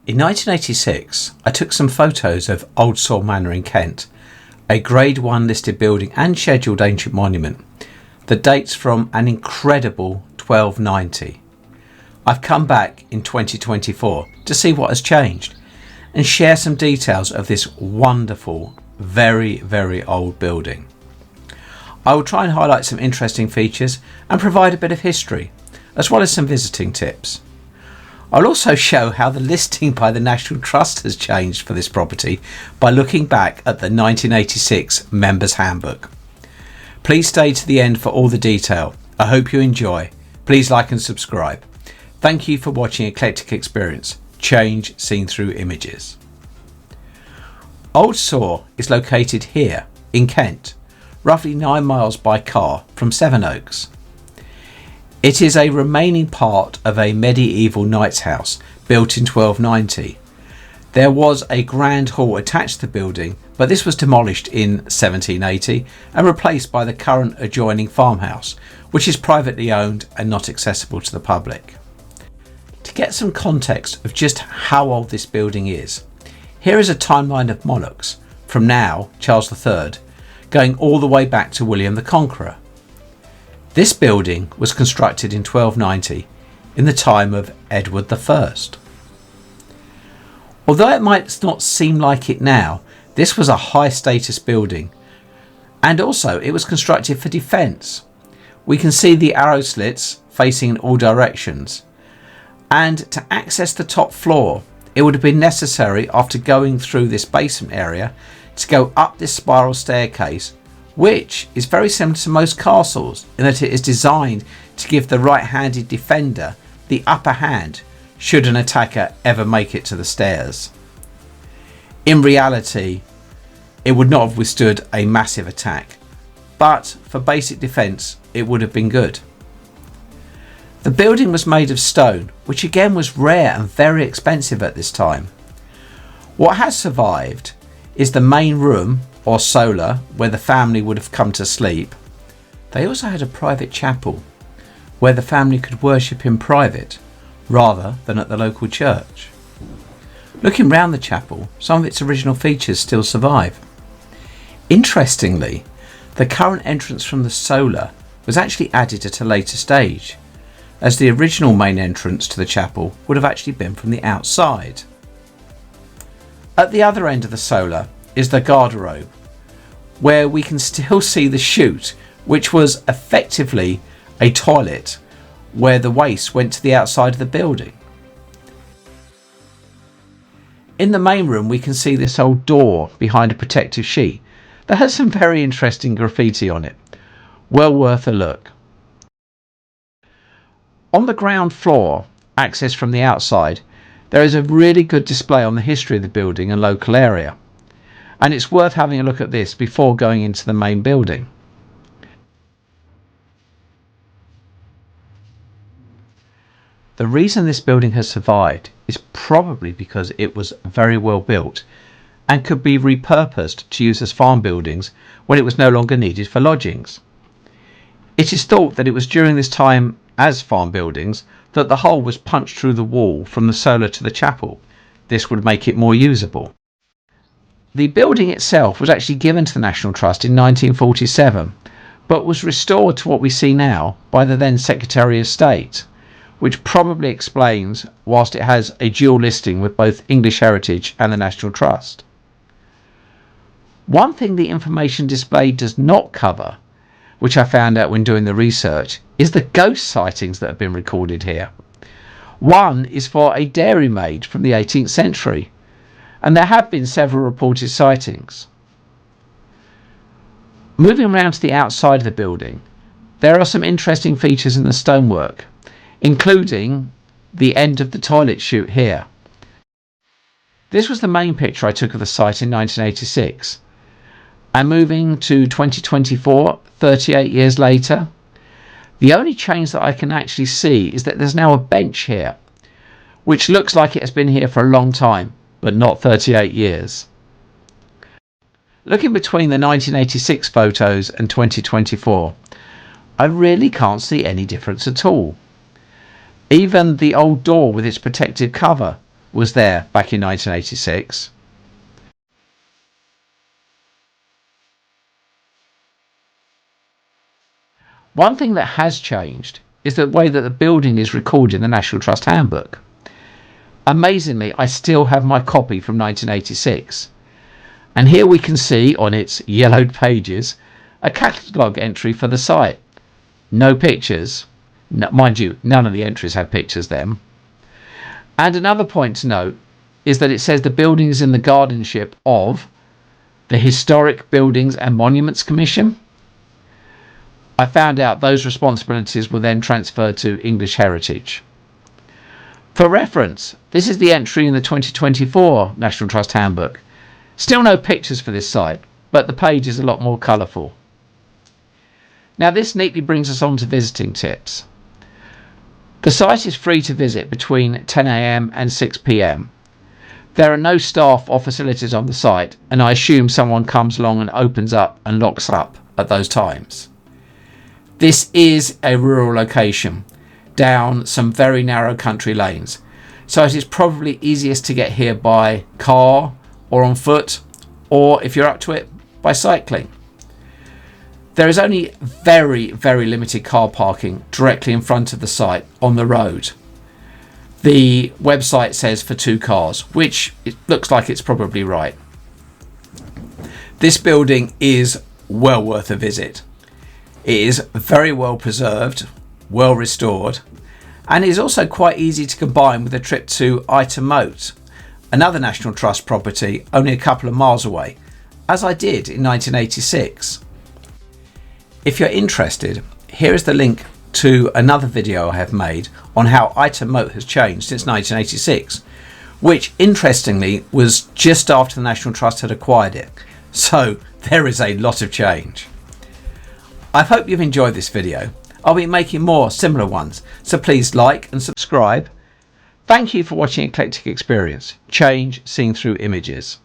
In 1986, I took some photos of Old Soar Manor in Kent, a Grade 1 listed building and scheduled ancient monument that dates from an incredible 1290. I've come back in 2024 to see what has changed and share some details of this wonderful, very old building. I will try and highlight some interesting features and provide a bit of history, as well as some visiting tips. I'll also show how the listing by the National Trust has changed for this property by looking back at the 1986 Members Handbook. Please stay to the end for all the detail. I hope you enjoy. Please like and subscribe. Thank you for watching Eclectic Experience, change seen through images. Old Soar is located here in Kent, roughly 9 miles by car from Sevenoaks. It is a remaining part of a medieval knight's house built in 1290. There was a grand hall attached to the building, but this was demolished in 1780 and replaced by the current adjoining farmhouse, which is privately owned and not accessible to the public. To get some context of just how old this building is, here is a timeline of monarchs from now Charles III, going all the way back to William the Conqueror. This building was constructed in 1290 in the time of Edward I. Although it might not seem like it now, this was a high status building, and also it was constructed for defence. We can see the arrow slits facing in all directions, and to access the top floor it would have been necessary, after going through this basement area, to go up this spiral staircase, which is very similar to most castles in that it is designed to give the right-handed defender the upper hand should an attacker ever make it to the stairs. In reality, it would not have withstood a massive attack, but for basic defence it would have been good. The building was made of stone, which again was rare and very expensive at this time. What has survived is the main room, or solar, where the family would have come to sleep. They also had a private chapel where the family could worship in private rather than at the local church. Looking round the chapel, some of its original features still survive. Interestingly, the current entrance from the solar was actually added at a later stage, as the original main entrance to the chapel would have actually been from the outside. At the other end of the solar is the garderobe, where we can still see the chute, which was effectively a toilet where the waste went to the outside of the building. In the main room we can see this old door behind a protective sheet that has some very interesting graffiti on it. Well worth a look. On the ground floor, accessed from the outside, there is a really good display on the history of the building and local area, and it's worth having a look at this before going into the main building. The reason this building has survived is probably because it was very well built and could be repurposed to use as farm buildings when it was no longer needed for lodgings. It is thought that it was during this time as farm buildings that the hole was punched through the wall from the solar to the chapel. This would make it more usable. The building itself was actually given to the National Trust in 1947, but was restored to what we see now by the then Secretary of State, which probably explains whilst it has a dual listing with both English Heritage and the National Trust. One thing the information displayed does not cover, which I found out when doing the research, is the ghost sightings that have been recorded here. One is for a dairymaid from the 18th century, and there have been several reported sightings. Moving around to the outside of the building, there are some interesting features in the stonework, including the end of the toilet chute here. This was the main picture I took of the site in 1986, and moving to 2024, 38 years later, the only change that I can actually see is that there's now a bench here, which looks like it has been here for a long time, but not 38 years. Looking between the 1986 photos and 2024, I really can't see any difference at all. Even the old door with its protective cover was there back in 1986. One thing that has changed is the way that the building is recorded in the National Trust Handbook. Amazingly, I still have my copy from 1986. And here we can see on its yellowed pages a catalogue entry for the site. No pictures. No, mind you, none of the entries have pictures then. And another point to note is that it says the building is in the guardianship of the Historic Buildings and Monuments Commission. I found out those responsibilities were then transferred to English Heritage. For reference, this is the entry in the 2024 National Trust Handbook. Still no pictures for this site, but the page is a lot more colourful. Now this neatly brings us on to visiting tips. The site is free to visit between 10 AM and 6 PM. There are no staff or facilities on the site, and I assume someone comes along and opens up and locks up at those times. This is a rural location down some very narrow country lanes, so it is probably easiest to get here by car or on foot, or if you're up to it, by cycling. There is only very, very limited car parking directly in front of the site on the road. The website says for 2 cars, which it looks like it's probably right. This building is well worth a visit. It is very well preserved, well restored, and is also quite easy to combine with a trip to Ighton Moat, another National Trust property only a couple of miles away, as I did in 1986. If you're interested, here is the link to another video I have made on how Ighton Moat has changed since 1986, which interestingly was just after the National Trust had acquired it, so there is a lot of change. I hope you've enjoyed this video. I'll be making more similar ones, so please like and subscribe. Thank you for watching Eclectic Experience, change seen through images.